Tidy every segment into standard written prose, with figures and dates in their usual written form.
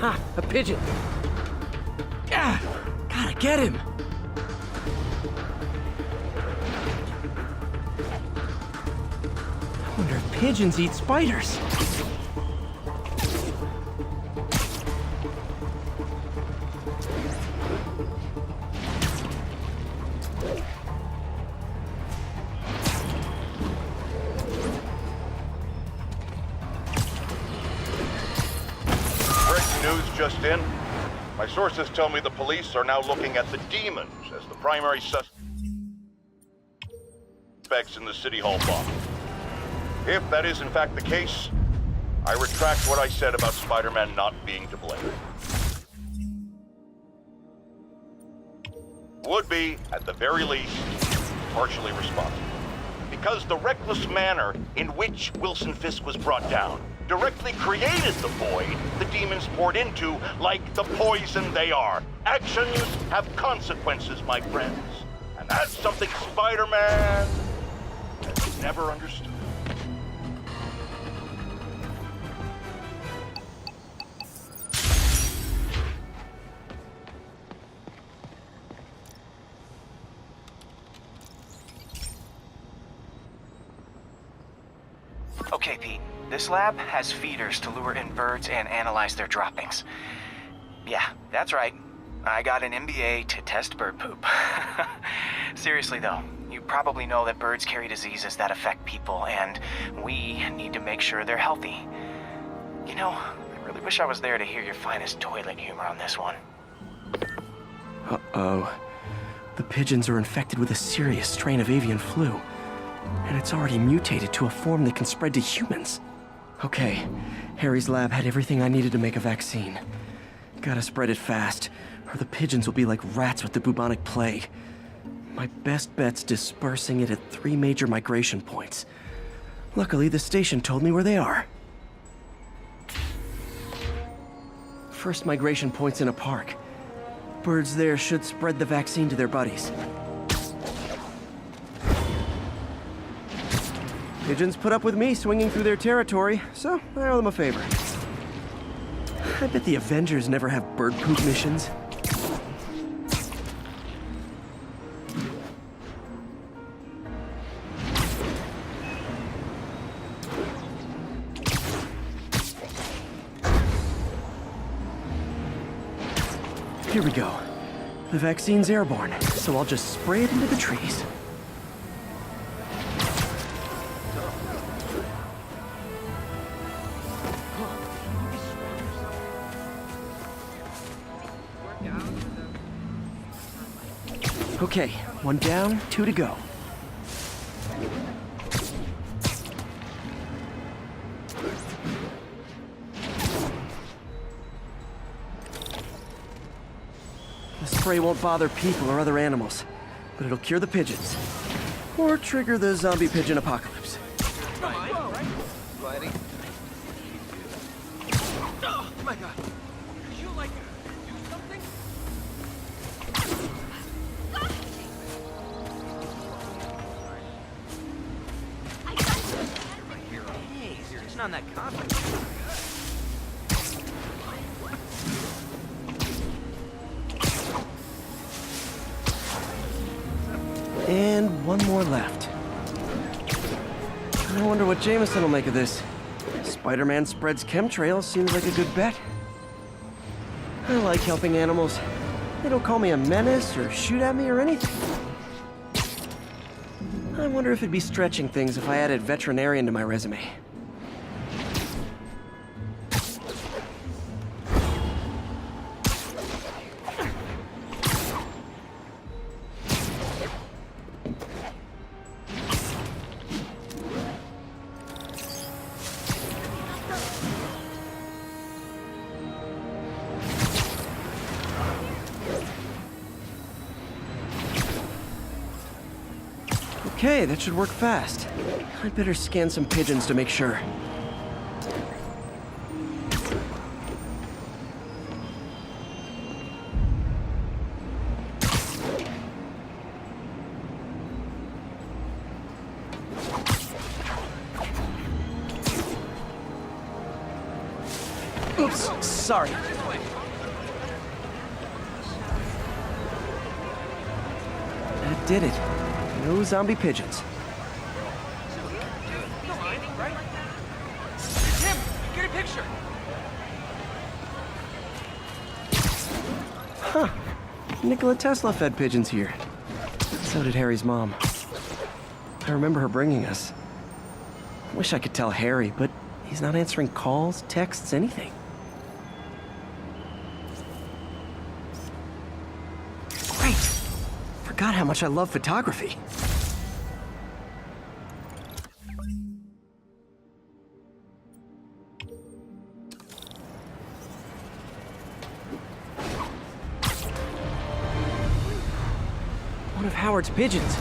Ha! A pigeon! Ah! Gotta get him! I wonder if pigeons eat spiders. Just in. My sources tell me the police are now looking at the demons as the primary suspects in the City Hall bomb. If that is in fact the case, I retract what I said about Spider-Man not being to blame. Would be, at the very least, partially responsible. Because the reckless manner in which Wilson Fisk was brought down directly created the void the demons poured into, like the poison they are. Actions have consequences, my friends. And that's something Spider-Man has never understood. Okay, Pete. This lab has feeders to lure in birds and analyze their droppings. Yeah, that's right. I got an MBA to test bird poop. Seriously though, you probably know that birds carry diseases that affect people, and we need to make sure they're healthy. You know, I really wish I was there to hear your finest toilet humor on this one. Uh-oh. The pigeons are infected with a serious strain of avian flu. And it's already mutated to a form that can spread to humans. Okay, Harry's lab had everything I needed to make a vaccine. Gotta spread it fast, or the pigeons will be like rats with the bubonic plague. My best bet's dispersing it at 3 major migration points. Luckily, the station told me where they are. First migration point's in a park. Birds there should spread the vaccine to their buddies. Pigeons put up with me swinging through their territory, so I owe them a favor. I bet the Avengers never have bird poop missions. Here we go. The vaccine's airborne, so I'll just spray it into the trees. Okay, 1 down, 2 to go. The spray won't bother people or other animals, but it'll cure the pigeons. Or trigger the zombie pigeon apocalypse. Oh my god! Could you, like, do something? Hey, you're just on that conflict. And 1 more left. I wonder what Jameson will make of this. Spider-Man spreads chemtrails seems like a good bet. I like helping animals. They don't call me a menace or shoot at me or anything. I wonder if it'd be stretching things if I added veterinarian to my resume. Okay, that should work fast. I'd better scan some pigeons to make sure. Oops, sorry. That did it. No zombie pigeons. Right? It's him! Get a picture! Huh. Nikola Tesla fed pigeons here. So did Harry's mom. I remember her bringing us. I wish I could tell Harry, but he's not answering calls, texts, anything. Great! Forgot how much I love photography. One of Howard's pigeons.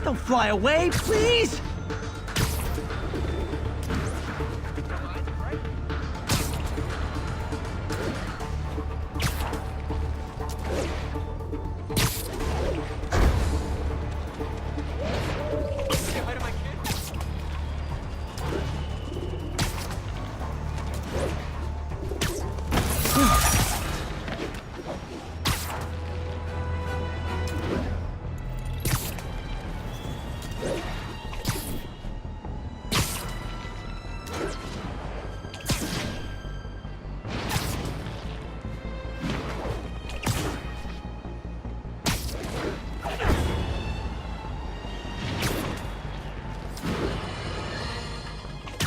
Don't fly away, please! Say hi to my kid.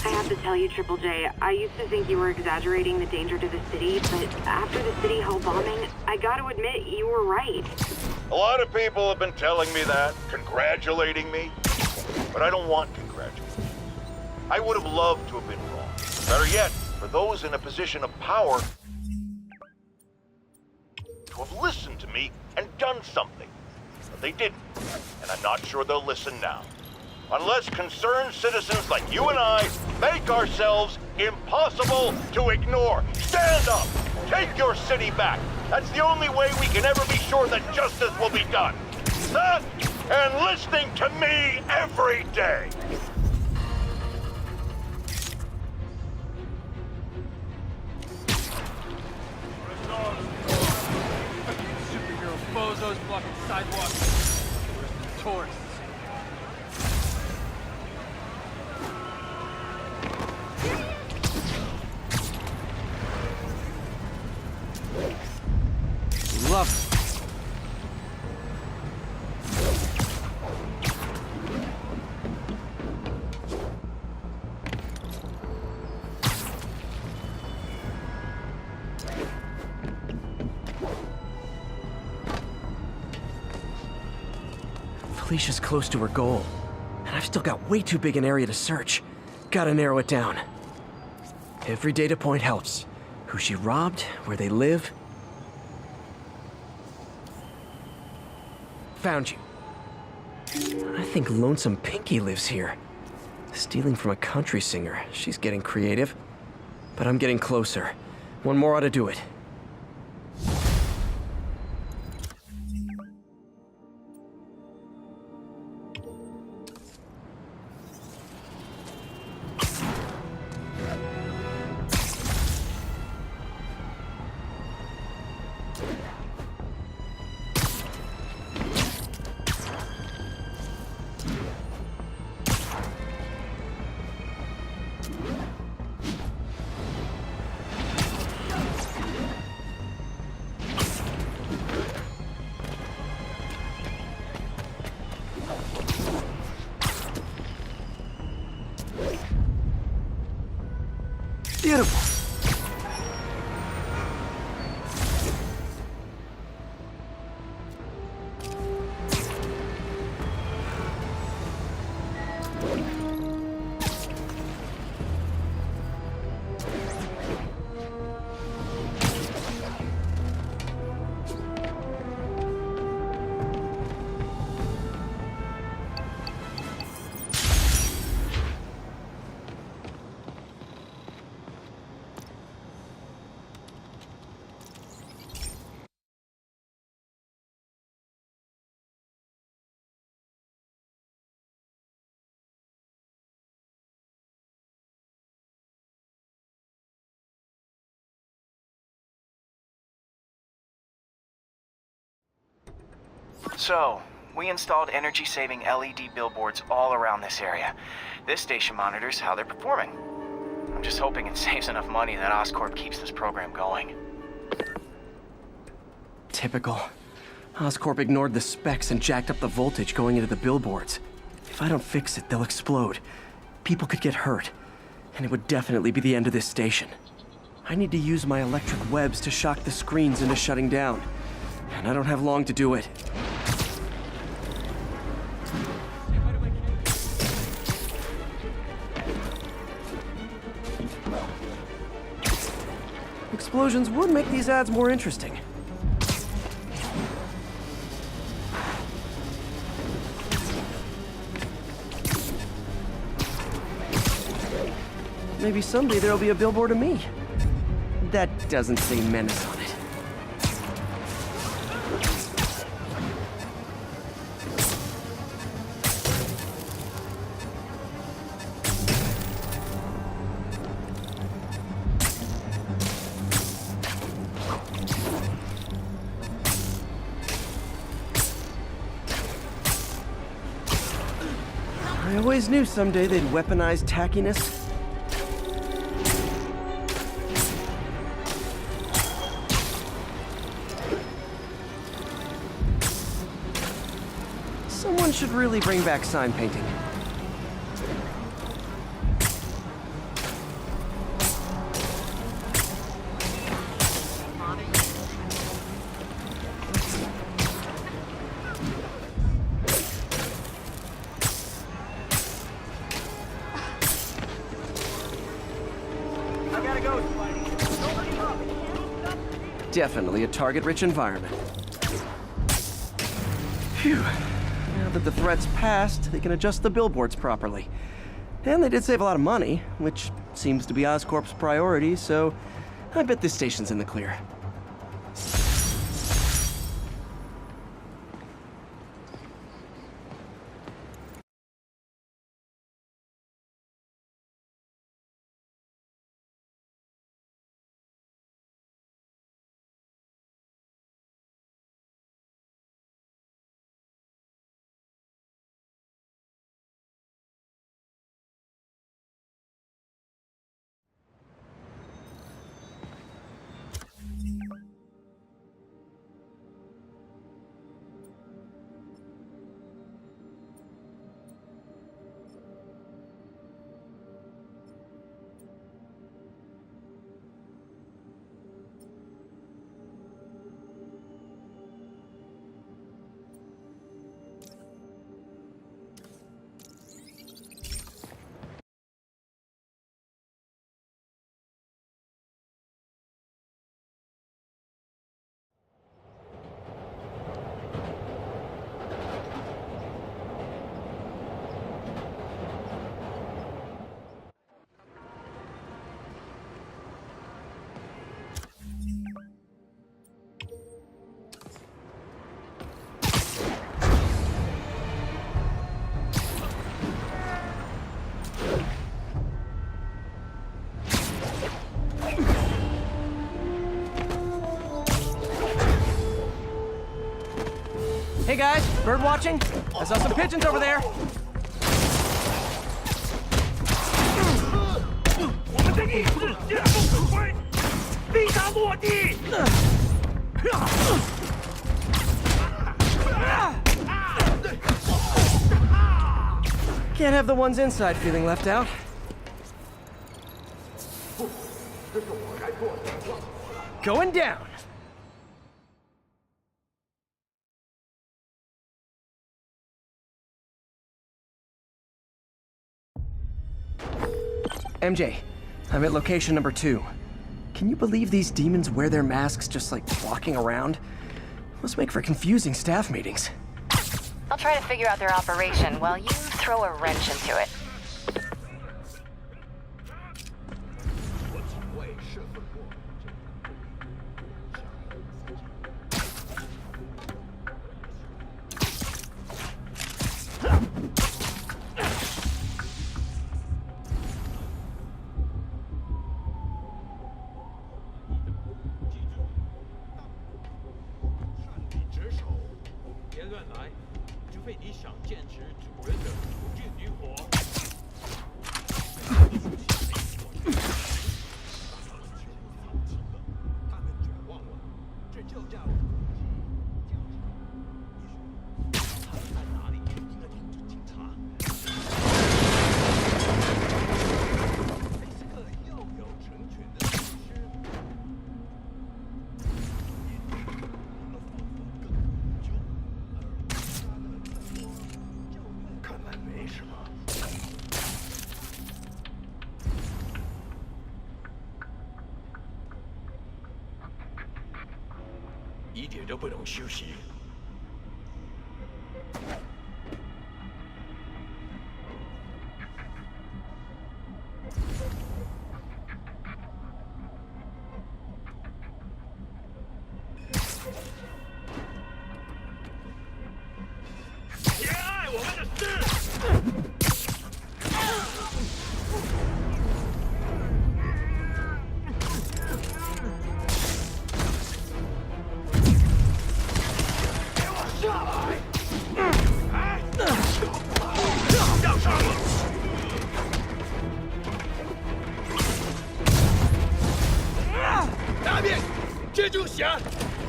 I have to tell you, Triple J, I used to think you were exaggerating the danger to the city, but after the City Hall bombing, I gotta admit, you were right. A lot of people have been telling me that, congratulating me, but I don't want congratulations. I would have loved to have been wrong. Better yet, for those in a position of power, to have listened to me and done something. But they didn't, and I'm not sure they'll listen now. Unless concerned citizens like you and I make ourselves impossible to ignore. Stand up! Take your city back! That's the only way we can ever be sure that justice will be done. That and listening to me every day! Superhero bozos blocking sidewalks. Where's the tourists? Love it. Felicia's close to her goal, and I've still got way too big an area to search. Gotta narrow it down. Every data point helps. Who she robbed, where they live. Found you. I think Lonesome Pinky lives here. Stealing from a country singer. She's getting creative. But I'm getting closer. One more ought to do it. Beautiful. So, we installed energy-saving LED billboards all around this area. This station monitors how they're performing. I'm just hoping it saves enough money that Oscorp keeps this program going. Typical. Oscorp ignored the specs and jacked up the voltage going into the billboards. If I don't fix it, they'll explode. People could get hurt. And it would definitely be the end of this station. I need to use my electric webs to shock the screens into shutting down. And I don't have long to do it. Explosions would make these ads more interesting. Maybe someday there'll be a billboard of me. That doesn't say menace on it. I always knew someday they'd weaponize tackiness. Someone should really bring back sign painting. Definitely a target-rich environment. Phew. Now that the threat's passed, they can adjust the billboards properly. And they did save a lot of money, which seems to be Oscorp's priority, so I bet this station's in the clear. Hey guys, bird watching? I saw some pigeons over there. Can't have the ones inside feeling left out. Going down. MJ, I'm at location number 2. Can you believe these demons wear their masks just like walking around? Must make for confusing staff meetings. I'll try to figure out their operation while you throw a wrench into it. 想坚持主人的处境与否。他们绝望了，这就叫他们在哪里？应该通知警察。这是个又有成群的丧尸。看来没什么。一点都不能休息。别碍我们的事！给我下来！哎，要杀我！大便，蜘蛛侠，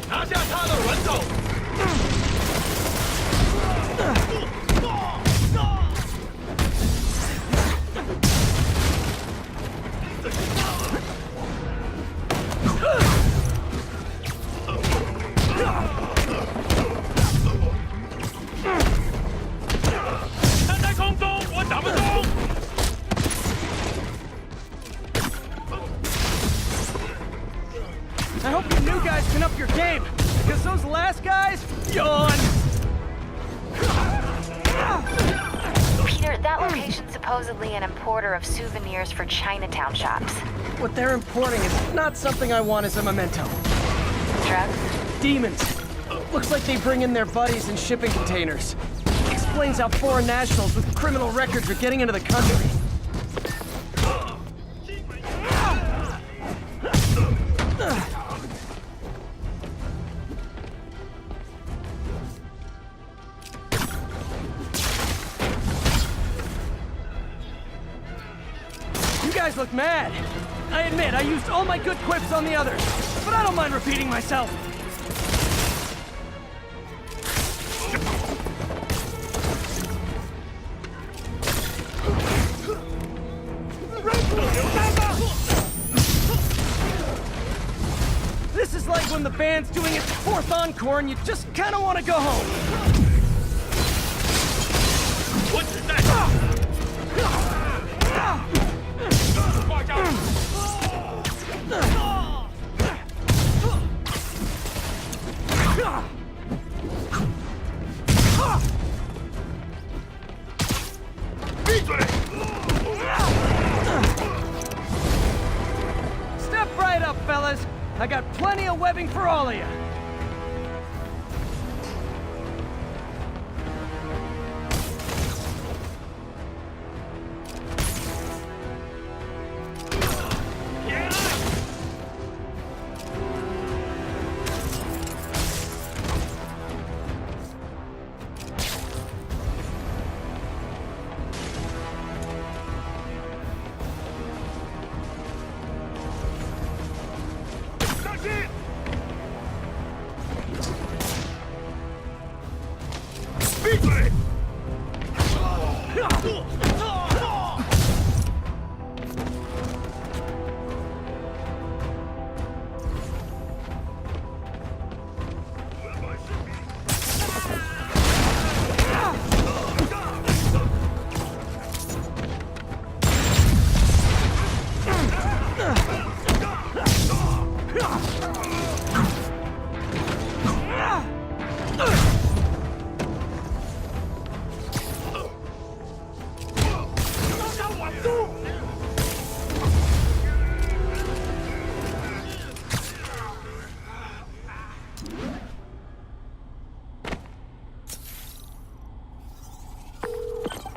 拿下他的人头！他在空中，我打不中。I hope you new guys can up your game, because those last guys, yawn! Peter, that location's supposedly an importer of souvenirs for Chinatown shops. What they're importing is not something I want as a memento. Drugs? Demons. Looks like they bring in their buddies in shipping containers. Explains how foreign nationals with criminal records are getting into the country. You guys look mad. I admit, I used all my good quips on the others, but I don't mind repeating myself. This is like when the band's doing its fourth encore and you just kind of want to go home. 我只在挂上。闭嘴！ Step right up, fellas. I got plenty of webbing for all of you.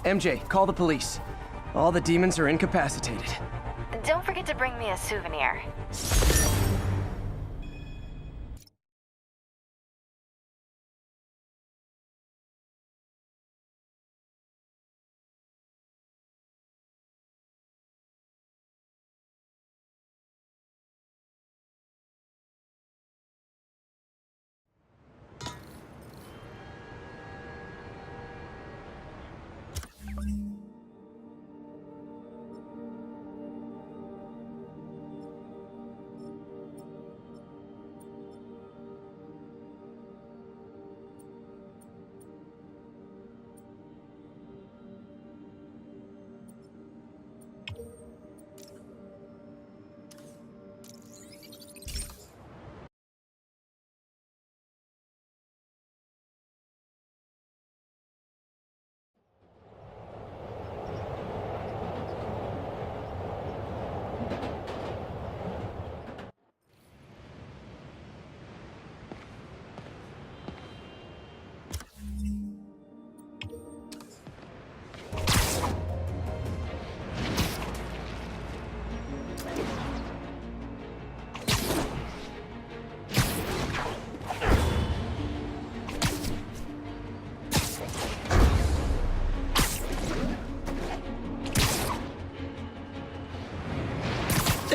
MJ, call the police. All the demons are incapacitated. Don't forget to bring me a souvenir.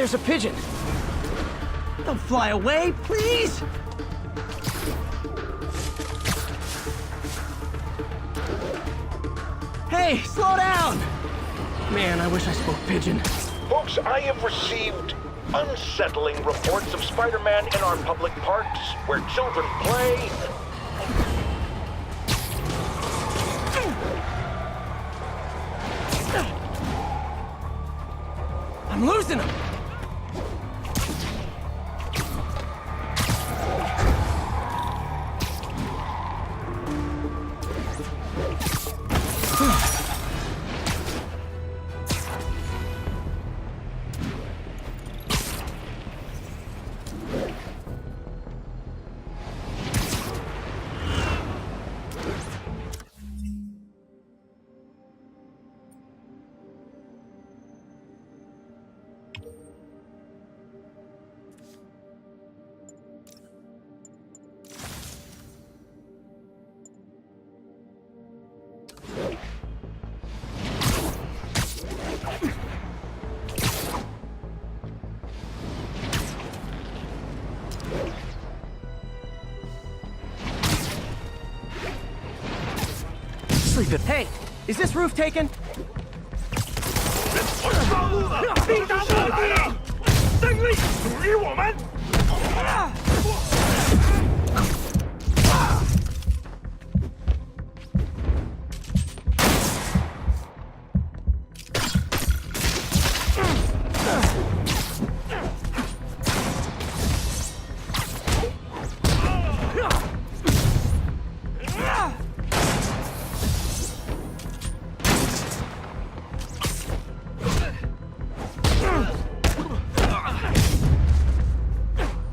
There's a pigeon. Don't fly away, please! Hey, slow down! Man, I wish I spoke pigeon. Folks, I have received unsettling reports of Spider-Man in our public parks where children play. I'm losing him! Sleep it. Hey, is this roof taken? 上路了！兵打我来了！胜利属于我们！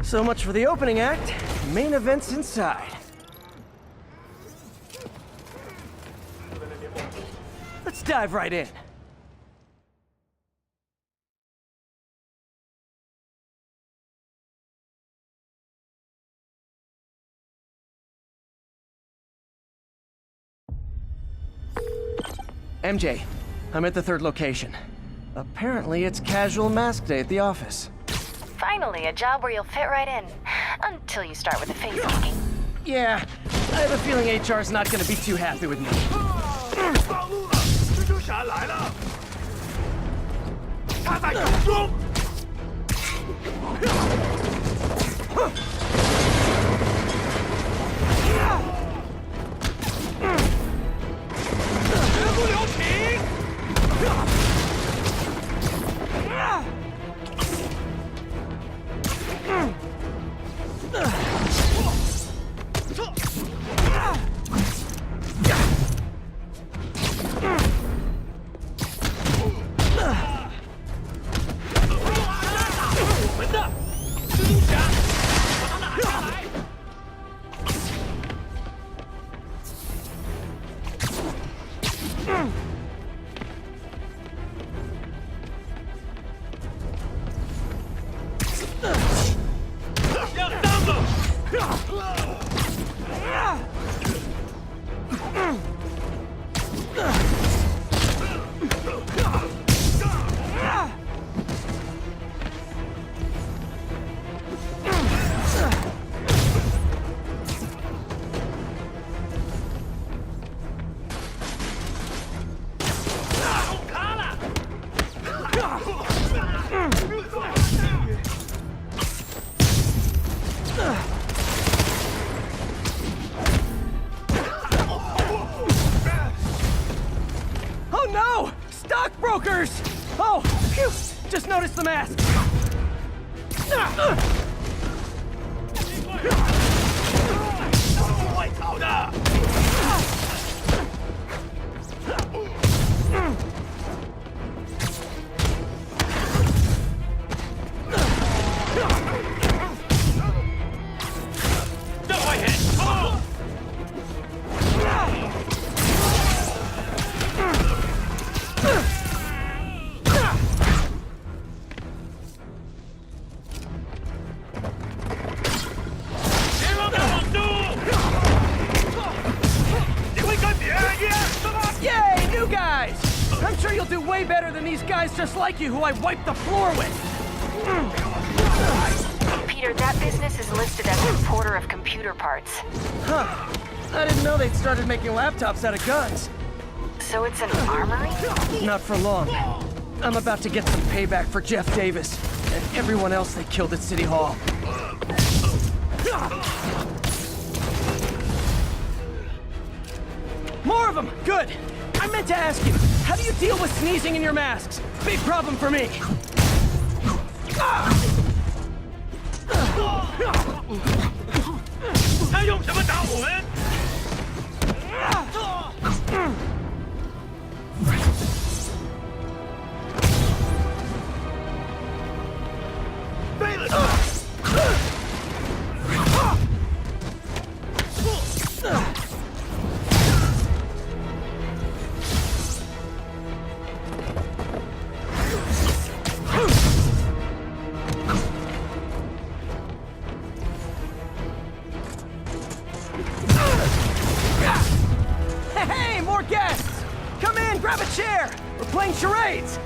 So much for the opening act. Main event's inside. Let's dive right in. MJ, I'm at the third location. Apparently it's casual mask day at the office. Finally, a job where you'll fit right in. Until you start with the face hacking. Yeah, I have a feeling HR's not gonna be too happy with me. 上路了！蜘蛛侠来了！他在空中！绝不留情！ 我们的蜘蛛侠，把他拿下来！ Oh no! Stockbrokers! Oh, phew! Just noticed the mask. 不会逃的！ 这回很痛！ 别让他绑住！你会跟别人一样是吗？ Yay, new guys! I'm sure you'll do way better than these guys just like you who I wiped the floor with. Peter, that business is listed as an importer of computer parts. Huh. I didn't know they'd started making laptops out of guns. So it's an armory? Not for long. I'm about to get some payback for Jeff Davis and everyone else they killed at City Hall. More of them! Good! I meant to ask you, how do you deal with sneezing in your masks? Big problem for me! Hey, more guests! Come in, grab a chair! We're playing charades!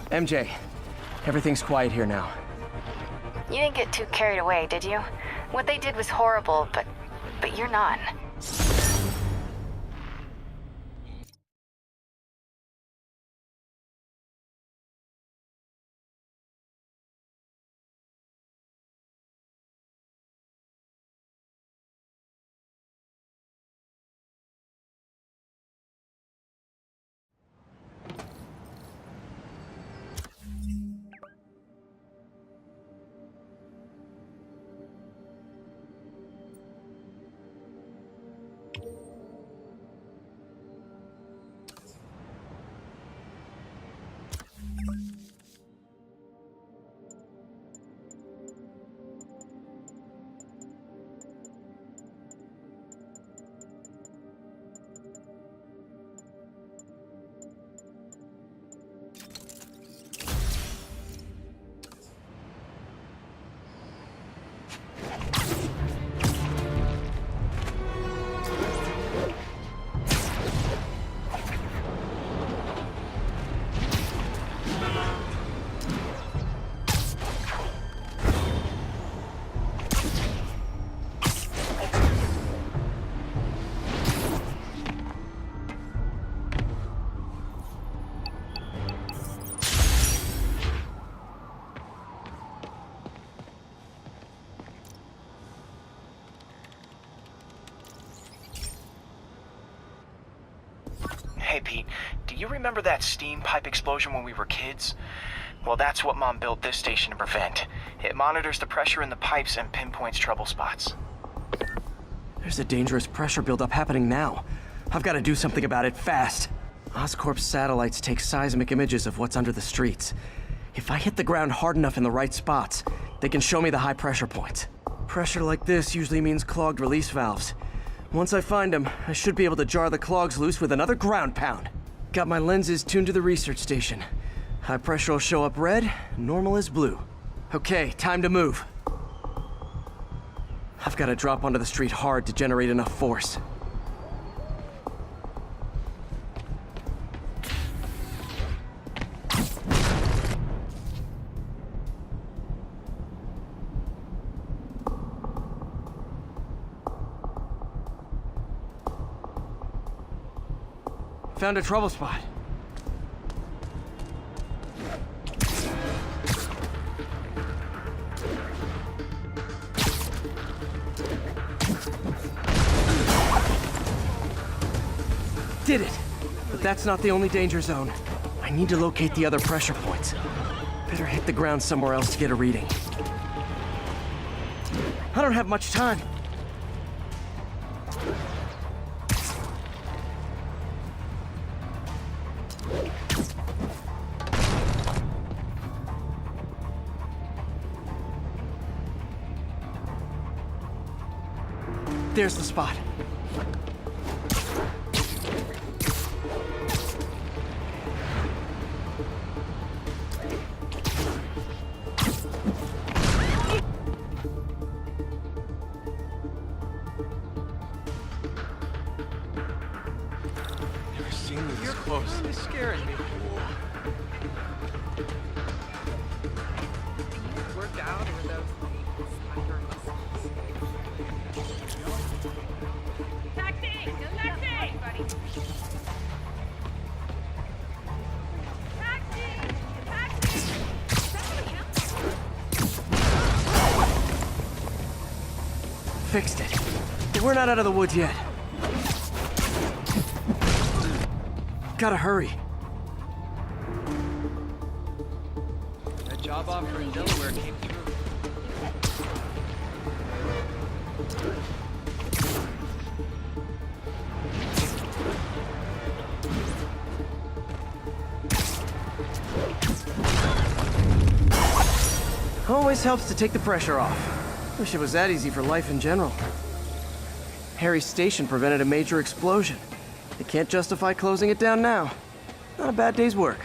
MJ, everything's quiet here now. You didn't get too carried away, did you? What they did was horrible, but you're not. Hey, Pete, do you remember that steam pipe explosion when we were kids? Well, that's what Mom built this station to prevent. It monitors the pressure in the pipes and pinpoints trouble spots. There's a dangerous pressure buildup happening now. I've got to do something about it fast. Oscorp's satellites take seismic images of what's under the streets. If I hit the ground hard enough in the right spots, they can show me the high pressure points. Pressure like this usually means clogged release valves. Once I find them, I should be able to jar the clogs loose with another ground pound. Got my lenses tuned to the research station. High pressure will show up red, normal is blue. Okay, time to move. I've got to drop onto the street hard to generate enough force. Found a trouble spot. Did it! But that's not the only danger zone. I need to locate the other pressure points. Better hit the ground somewhere else to get a reading. I don't have much time. There's the spot. Never seen you this close. You're scaring me. Worked out with those spider muscles. Taxi! Taxi! Taxi! Taxi! Is that somebody else? Fixed it. But we're not out of the woods yet. Gotta hurry. That job offer in Delaware came through. Always helps to take the pressure off. Wish it was that easy for life in general. Harry's station prevented a major explosion. They can't justify closing it down now. Not a bad day's work.